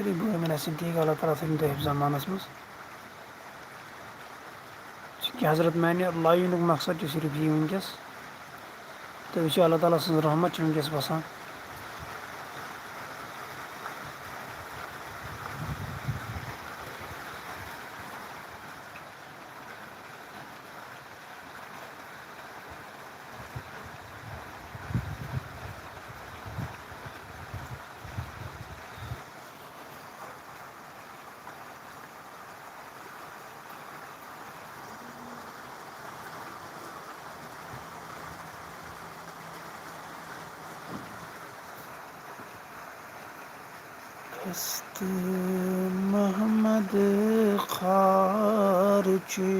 अल्लाह ताला थी तो हिफ्ज़ अमानस मज कि हज़रत मैंने लाइन मकसद सिर्फ यह वनकस तो यह अल्लाह ताला सज रहमत वनकस बसान मोहम्मद खारची